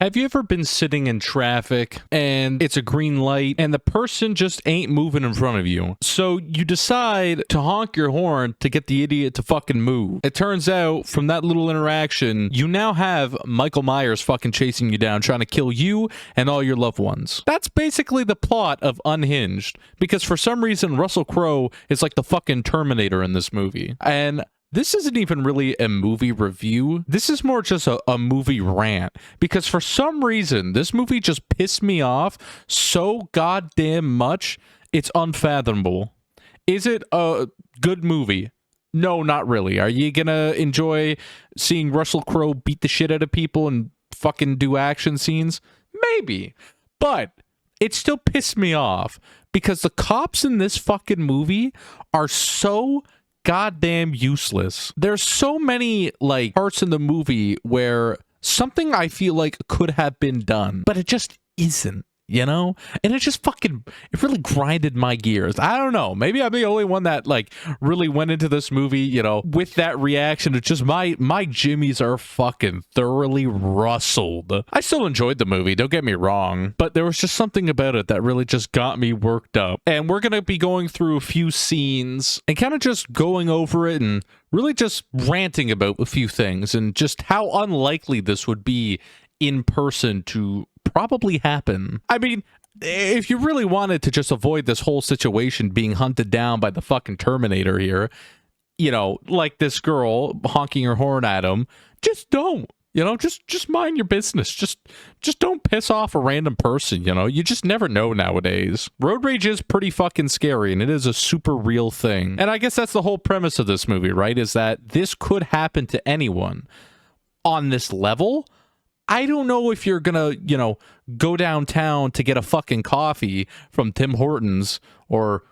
Have you ever been sitting in traffic and it's a green light and the person just ain't moving in front of you? So you decide to honk your horn to get the idiot to fucking move. It turns out from that little interaction, you now have Michael Myers fucking chasing you down, trying to kill you and all your loved ones. That's basically the plot of Unhinged, because for some reason Russell Crowe is like the fucking Terminator in this movie. And this isn't even really a movie review. This is more just a movie rant, because for some reason, this movie just pissed me off so goddamn much, it's unfathomable. Is it a good movie? No, not really. Are you gonna enjoy seeing Russell Crowe beat the shit out of people and fucking do action scenes? Maybe. But it still pissed me off, because the cops in this fucking movie are so goddamn useless. There's so many like parts in the movie where something I feel like could have been done, but it just isn't, you know? And it just fucking, it really grinded my gears. I don't know. Maybe I'm the only one that like really went into this movie, you know, with that reaction. It's just my jimmies are fucking thoroughly rustled. I still enjoyed the movie, don't get me wrong, but there was just something about it that really just got me worked up. And we're gonna be going through a few scenes and kind of just going over it and really just ranting about a few things and just how unlikely this would be in person to probably happen. I mean, if you really wanted to just avoid this whole situation being hunted down by the fucking Terminator here, you know, like this girl honking her horn at him, just don't. You know, just mind your business. Just don't piss off a random person, you know? You just never know nowadays. Road rage is pretty fucking scary, and it is a super real thing. And I guess that's the whole premise of this movie, right? Is that this could happen to anyone. On this level, I don't know if you're gonna, you know, go downtown to get a fucking coffee from Tim Hortons or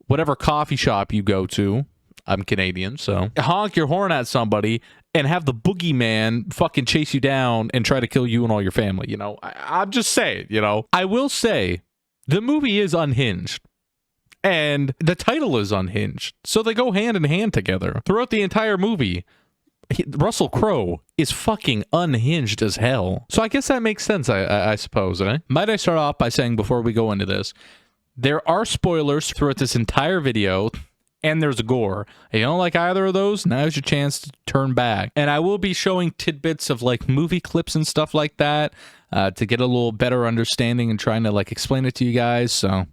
whatever coffee shop you go to. I'm Canadian, so honk your horn at somebody and have the boogeyman fucking chase you down and try to kill you and all your family, you know? I'm just saying, you know? I will say, the movie is unhinged. And the title is Unhinged. So they go hand in hand together. Throughout the entire movie, Russell Crowe is fucking unhinged as hell. So I guess that makes sense, I suppose, eh? Might I start off by saying, before we go into this, there are spoilers throughout this entire video, and there's gore. If you don't like either of those, now's your chance to turn back. And I will be showing tidbits of like movie clips and stuff like that to get a little better understanding and trying to like explain it to you guys, so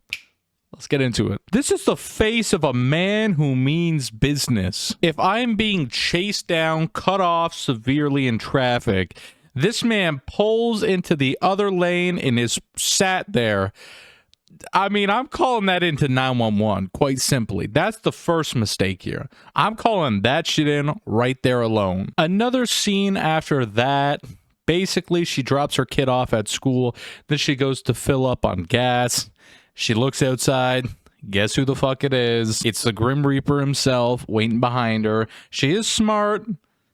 let's get into it. This is the face of a man who means business. If I'm being chased down, cut off severely in traffic, this man pulls into the other lane and is sat there. I mean, I'm calling that into 911, quite simply. That's the first mistake here. I'm calling that shit in right there alone. Another scene after that, basically she drops her kid off at school, then she goes to fill up on gas. She looks outside. Guess who the fuck it is? It's the Grim Reaper himself waiting behind her. She is smart.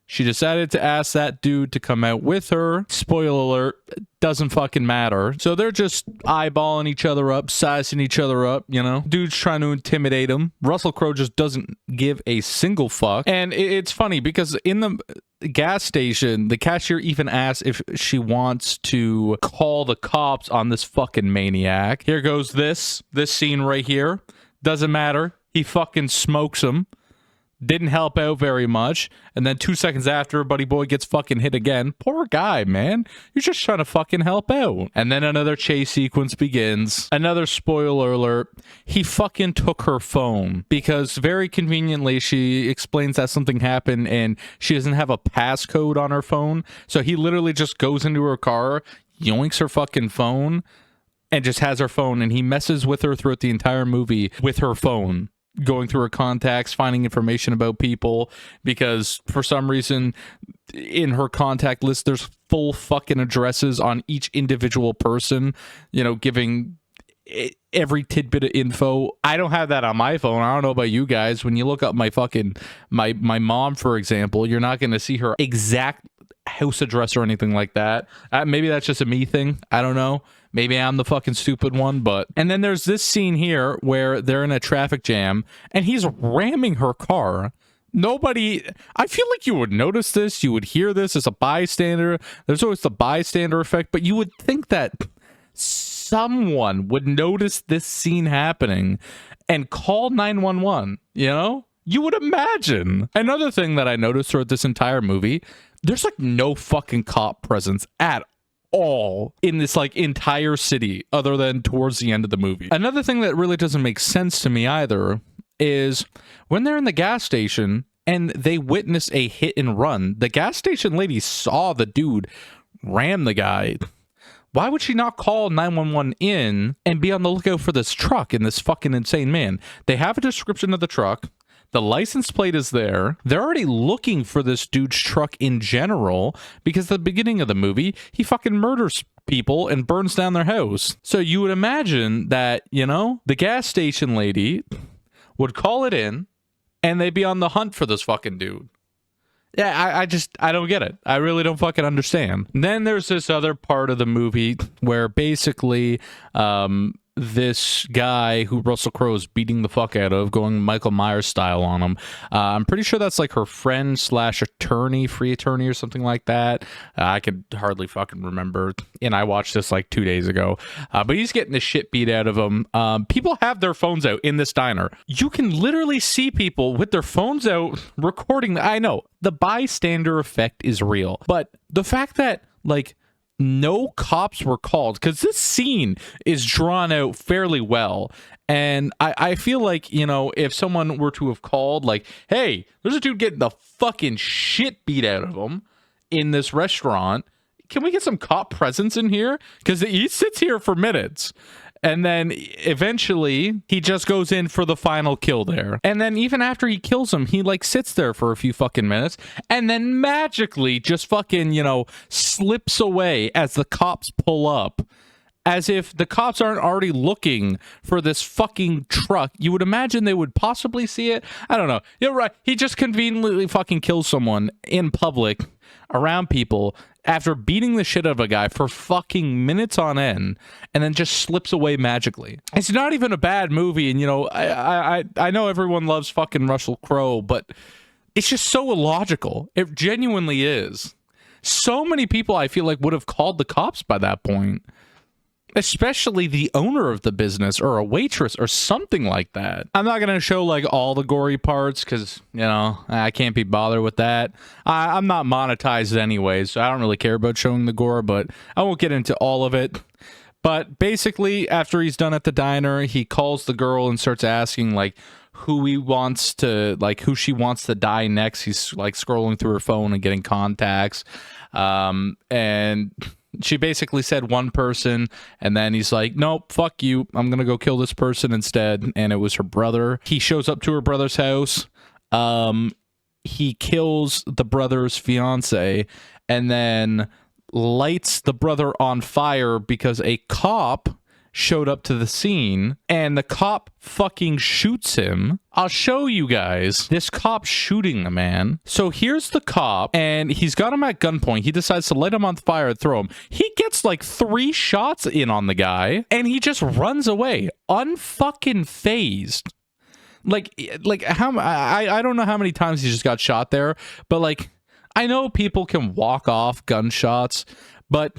She decided to ask that dude to come out with her. Spoiler alert, doesn't fucking matter. So they're just eyeballing each other up, sizing each other up, you know? Dude's trying to intimidate him. Russell Crowe just doesn't give a single fuck. And it's funny because in the gas station, the cashier even asks if she wants to call the cops on this fucking maniac. Here goes this scene right here. Doesn't matter. He fucking smokes him. Didn't help out very much. And then 2 seconds after, Buddy Boy gets fucking hit again. Poor guy, man. You're just trying to fucking help out. And then another chase sequence begins. Another spoiler alert. He fucking took her phone because very conveniently she explains that something happened and she doesn't have a passcode on her phone. So he literally just goes into her car, yoinks her fucking phone, and just has her phone. And he messes with her throughout the entire movie with her phone, going through her contacts, finding information about people, because for some reason in her contact list there's full fucking addresses on each individual person, you know, giving every tidbit of info. I don't have that on my phone. I don't know about you guys. When you look up my fucking my mom, for example, you're not going to see her exact house address or anything like that. Maybe that's just a me thing. I don't know. Maybe I'm the fucking stupid one, but... And then there's this scene here where they're in a traffic jam, and he's ramming her car. Nobody, I feel like you would notice this, you would hear this as a bystander. There's always the bystander effect, but you would think that someone would notice this scene happening and call 911, you know? You would imagine. Another thing that I noticed throughout this entire movie, there's like no fucking cop presence at all in this like entire city other than towards the end of the movie. Another thing that really doesn't make sense to me either is when they're in the gas station and they witness a hit and run, the gas station lady saw the dude ram the guy. Why would she not call 911 in and be on the lookout for this truck and this fucking insane man? They have a description of the truck. The license plate is there. They're already looking for this dude's truck in general because at the beginning of the movie, he fucking murders people and burns down their house. So you would imagine that, you know, the gas station lady would call it in and they'd be on the hunt for this fucking dude. Yeah, I don't get it. I really don't fucking understand. Then there's this other part of the movie where basically, this guy who Russell Crowe is beating the fuck out of, going Michael Myers style on him. I'm pretty sure that's like her friend slash attorney, free attorney or something like that. I could hardly fucking remember. And I watched this like 2 days ago. But he's getting the shit beat out of him. People have their phones out in this diner. You can literally see people with their phones out recording. I know the bystander effect is real. But the fact that like no cops were called, because this scene is drawn out fairly well, and I feel like, you know, if someone were to have called like, hey, there's a dude getting the fucking shit beat out of him in this restaurant, can we get some cop presence in here? Because he sits here for minutes. And then eventually he just goes in for the final kill there. And then even after he kills him, he like sits there for a few fucking minutes and then magically just fucking, you know, slips away as the cops pull up. As if the cops aren't already looking for this fucking truck. You would imagine they would possibly see it. I don't know. You're right. He just conveniently fucking kills someone in public around people after beating the shit out of a guy for fucking minutes on end and then just slips away magically. It's not even a bad movie, and you know, I know everyone loves fucking Russell Crowe, but it's just so illogical. It genuinely is. So many people I feel like would have called the cops by that point. Especially the owner of the business or a waitress or something like that. I'm not going to show like all the gory parts because, you know, I can't be bothered with that. I'm not monetized anyways, so I don't really care about showing the gore, but I won't get into all of it. But basically, after he's done at the diner, he calls the girl and starts asking like who he wants to, like who she wants to die next. He's like scrolling through her phone and getting contacts. And she basically said one person, and then he's like, nope, fuck you, I'm gonna go kill this person instead. And it was her brother. He shows up to her brother's house. He kills the brother's fiance and then lights the brother on fire because a cop showed up to the scene, and the cop fucking shoots him. I'll show you guys this cop shooting the man. So here's the cop, and he's got him at gunpoint. He decides to light him on fire and throw him. He gets like 3 shots in on the guy, and he just runs away, unfucking phased. Like how I don't know how many times he just got shot there, but like I know people can walk off gunshots, but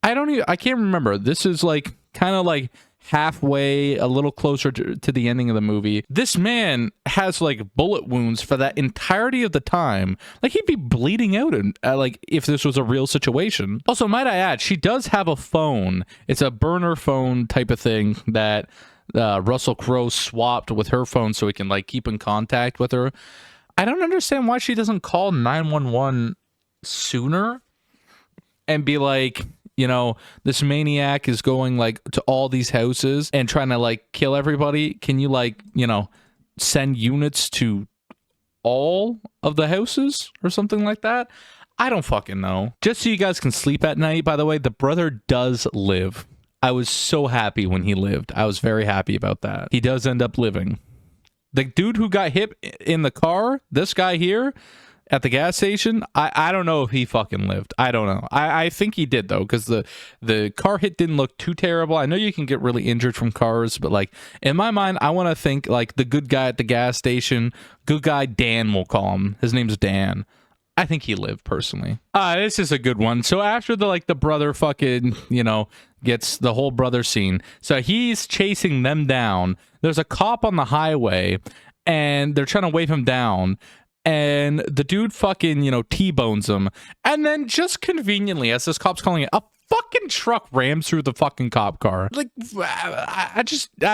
I can't remember. This is like kind of like halfway, a little closer to the ending of the movie. This man has like bullet wounds for that entirety of the time. Like he'd be bleeding out like if this was a real situation. Also, might I add, she does have a phone. It's a burner phone type of thing that Russell Crowe swapped with her phone so he can like keep in contact with her. I don't understand why she doesn't call 911 sooner and be like, you know, this maniac is going like to all these houses and trying to like kill everybody. Can you like, you know, send units to all of the houses or something like that? I don't fucking know. Just so you guys can sleep at night, by the way, the brother does live. I was so happy when he lived. I was very happy about that. He does end up living. The dude who got hit in the car, this guy here, at the gas station, I don't know if he fucking lived. I don't know. I think he did, though, because the car hit didn't look too terrible. I know you can get really injured from cars, but like in my mind, I want to think like the good guy at the gas station, good guy Dan, we'll call him. His name's Dan. I think he lived personally. This is a good one. So after the brother fucking, gets the whole brother scene. So he's chasing them down. There's a cop on the highway and they're trying to wave him down. And the dude fucking, T-bones him. And then just conveniently, as this cop's calling it, a fucking truck rams through the fucking cop car. Like, I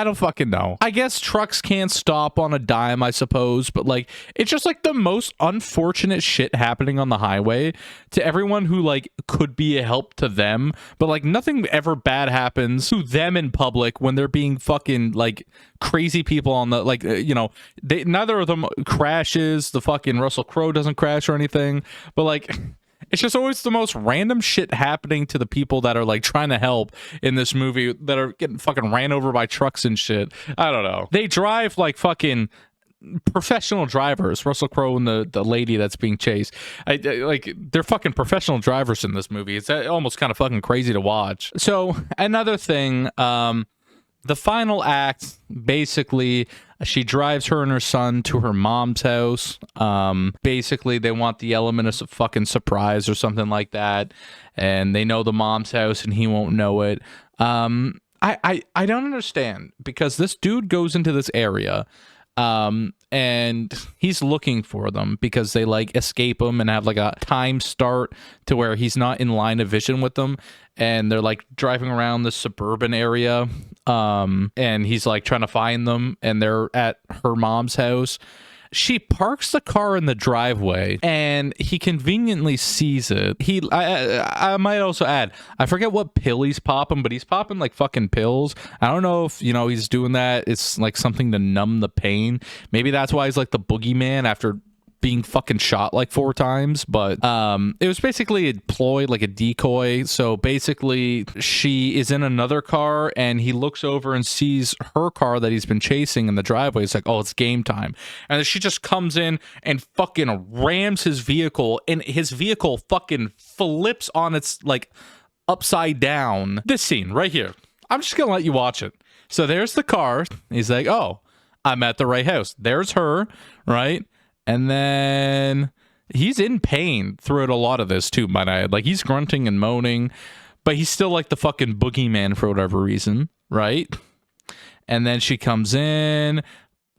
don't fucking know. I guess trucks can't stop on a dime, I suppose. But, like, it's just, like, the most unfortunate shit happening on the highway to everyone who, like, could be a help to them. But, like, nothing ever bad happens to them in public when they're being fucking, like, crazy people on the, like, neither of them crashes. The fucking Russel Crowe doesn't crash or anything. But, like, it's just always the most random shit happening to the people that are like trying to help in this movie that are getting fucking ran over by trucks and shit. I don't know. They drive like fucking professional drivers. Russell Crowe and the lady that's being chased. Like they're fucking professional drivers in this movie. It's almost kind of fucking crazy to watch. So another thing, the final act, basically, she drives her and her son to her mom's house. Basically, they want the element of fucking surprise or something like that. And they know the mom's house and he won't know it. I don't understand, because this dude goes into this area and he's looking for them because they like escape him and have like a time start to where he's not in line of vision with them. And they're like driving around this suburban area. And he's like trying to find them, and they're at her mom's house. She parks the car in the driveway and he conveniently sees it. I might also add, I forget what pill he's popping, but he's popping like fucking pills. I don't know if, he's doing that. It's like something to numb the pain. Maybe that's why he's like the boogeyman after being fucking shot like 4 times. But it was basically a ploy, like a decoy. So basically she is in another car and he looks over and sees her car that he's been chasing in the driveway. It's like, oh, it's game time. And then she just comes in and fucking rams his vehicle, and his vehicle fucking flips on its like upside down. This scene right here, I'm just gonna let you watch it. So there's the car. He's like, oh, I'm at the right house. There's her, right? And then he's in pain throughout a lot of this too, might I add. Like, he's grunting and moaning, but he's still like the fucking boogeyman for whatever reason, right? And then she comes in,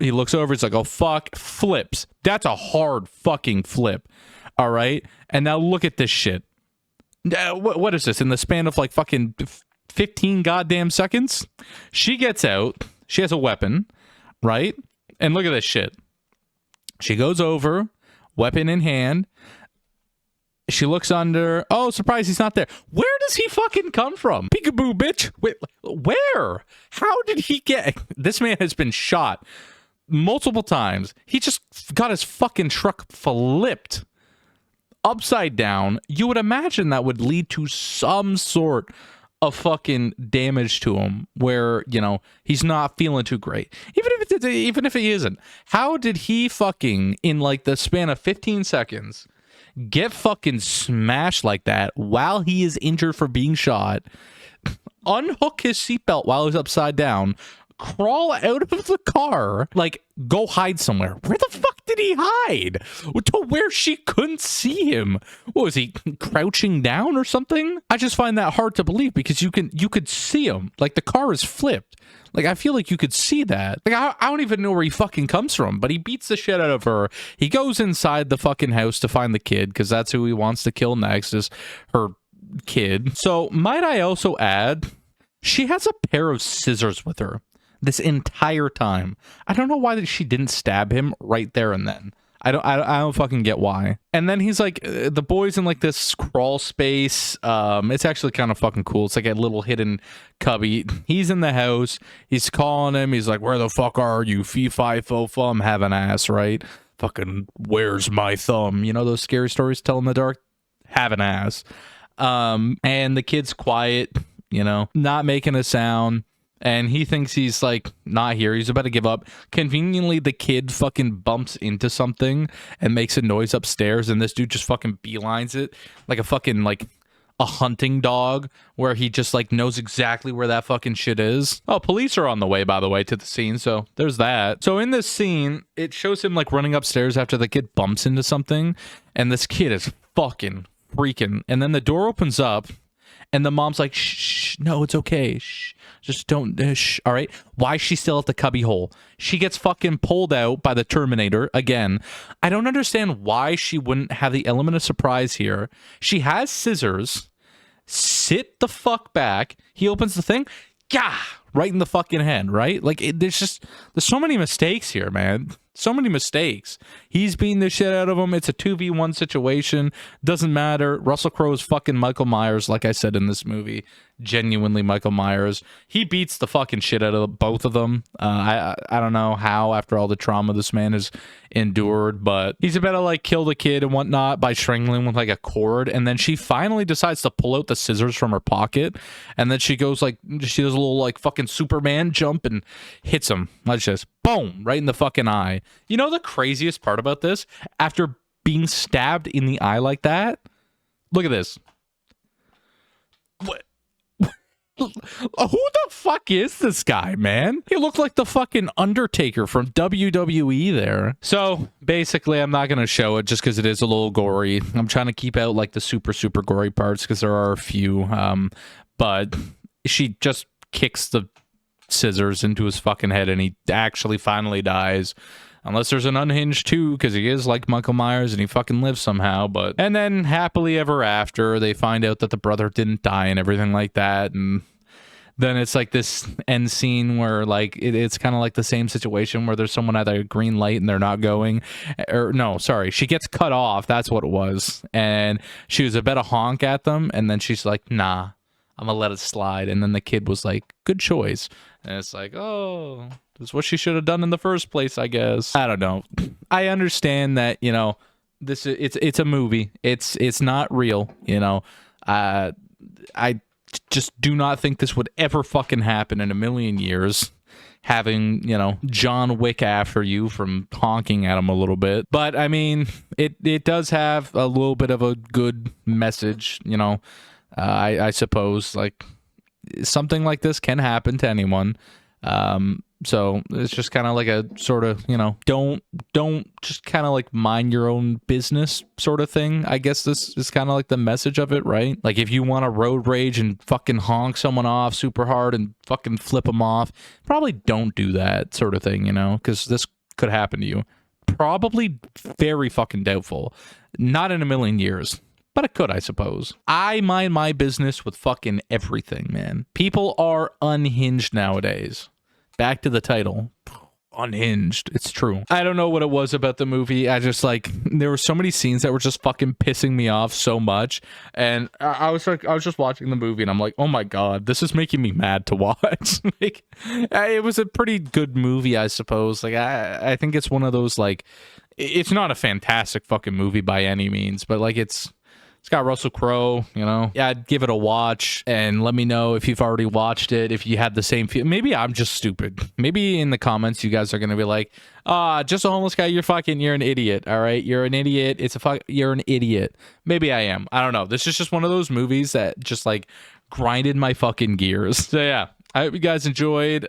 he looks over, he's like, oh fuck, flips. That's a hard fucking flip, all right? And now look at this shit. What is this? In the span of like fucking 15 goddamn seconds? She gets out, she has a weapon, right? And look at this shit. She goes over, weapon in hand. She looks under. Oh, surprise, he's not there. Where does he fucking come from? Peekaboo, bitch. Wait, where? How did he get... This man has been shot multiple times. He just got his fucking truck flipped upside down. You would imagine that would lead to some sort of fucking damage to him where, he's not feeling too great. Even if he isn't. How did he fucking, in like the span of 15 seconds, get fucking smashed like that while he is injured for being shot, unhook his seatbelt while he's upside down, crawl out of the car, like go hide somewhere? Where the fuck did he hide? To where she couldn't see him? What was he, crouching down or something? I just find that hard to believe, because you could see him. Like, the car is flipped. Like, I feel like you could see that. Like, I don't even know where he fucking comes from, but he beats the shit out of her. He goes inside the fucking house to find the kid, because that's who he wants to kill next, is her kid. So, might I also add, she has a pair of scissors with her this entire time. I don't know why she didn't stab him right there and then. I don't fucking get why. And then he's like, the boy's in like this crawl space. It's actually kind of fucking cool. It's like a little hidden cubby. He's in the house. He's calling him. He's like, where the fuck are you? Fee fi fo fum, have an ass, right? Fucking, where's my thumb? You know those scary stories tell in the dark? Have an ass. And the kid's quiet, not making a sound. And he thinks he's like not here. He's about to give up. Conveniently, the kid fucking bumps into something and makes a noise upstairs, and this dude just fucking beelines it like a fucking like a hunting dog, where he just like knows exactly where that fucking shit is. Oh, police are on the way, by the way, to the scene, so there's that. So in this scene, it shows him like running upstairs after the kid bumps into something, and this kid is fucking freaking. And then the door opens up, and the mom's like, shh, no, it's okay. Shh, just don't, shh, all right? Why is she still at the cubby hole? She gets fucking pulled out by the Terminator again. I don't understand why she wouldn't have the element of surprise here. She has scissors. Sit the fuck back. He opens the thing. Yeah, right in the fucking head, right? Like, there's so many mistakes here, man. So many mistakes. He's beating the shit out of him. It's a 2v1 situation. Doesn't matter. Russell Crowe is fucking Michael Myers, like I said in this movie. Genuinely Michael Myers. He beats the fucking shit out of both of them. I don't know how, after all the trauma this man has endured, but he's about to like kill the kid and whatnot by strangling him with like a cord, and then she finally decides to pull out the scissors from her pocket, and then she goes like, she does a little like fucking Superman jump and hits him. Like just boom, right in the fucking eye. You know the craziest part about this? After being stabbed in the eye like that, look at this. What? Who the fuck is this guy, man? He looked like the fucking Undertaker from WWE there. So basically, I'm not going to show it just because it is a little gory. I'm trying to keep out like the super gory parts because there are a few. But she just kicks the scissors into his fucking head and he actually finally dies. Unless there's an Unhinged 2, because he is like Michael Myers and he fucking lives somehow. But and then happily ever after, they find out that the brother didn't die and everything like that. And then it's like this end scene where like it's kind of like the same situation where there's someone at a green light and they're not going. Or no, sorry, she gets cut off. That's what it was. And she was about to honk at them. And then she's like, nah, I'm gonna let it slide. And then the kid was like, good choice. And it's like, oh, that's what she should have done in the first place, I guess. I don't know. I understand that, you know, it's a movie. It's not real, you know. I just do not think this would ever fucking happen in a million years. Having, you know, John Wick after you from honking at him a little bit. But I mean, it does have a little bit of a good message, you know. I suppose like something like this can happen to anyone. So it's just kind of like a sort of, you know, don't just kind of like mind your own business sort of thing. I guess this is kind of like the message of it, right? Like if you want to road rage and fucking honk someone off super hard and fucking flip them off, probably don't do that sort of thing, you know, because this could happen to you. Probably very fucking doubtful. Not in a million years. But it could, I suppose. I mind my business with fucking everything, man. People are unhinged nowadays. Back to the title. Unhinged. It's true. I don't know what it was about the movie. I just like, there were so many scenes that were just fucking pissing me off so much. And I was just watching the movie and I'm like, oh my God, this is making me mad to watch. Like, it was a pretty good movie, I suppose. Like, I think it's one of those, like, it's not a fantastic fucking movie by any means, but like it's got Russell Crowe, you know. Yeah, I'd give it a watch and let me know if you've already watched it, if you had the same feel. Maybe I'm just stupid. Maybe in the comments you guys are going to be like, just a homeless guy, you're an idiot, all right? You're an idiot. You're an idiot. Maybe I am. I don't know. This is just one of those movies that just like grinded my fucking gears. So yeah, I hope you guys enjoyed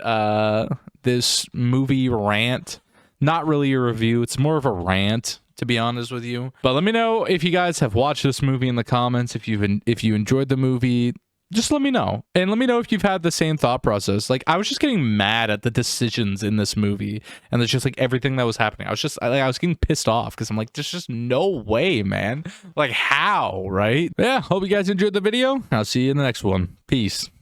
this movie rant. Not really a review. It's more of a rant, to be honest with you. But let me know if you guys have watched this movie in the comments. If you enjoyed the movie, just let me know. And let me know if you've had the same thought process. Like, I was just getting mad at the decisions in this movie. And it's just like everything that was happening. I was getting pissed off because I'm like, there's just no way, man. Like, how, right? Yeah, hope you guys enjoyed the video. I'll see you in the next one. Peace.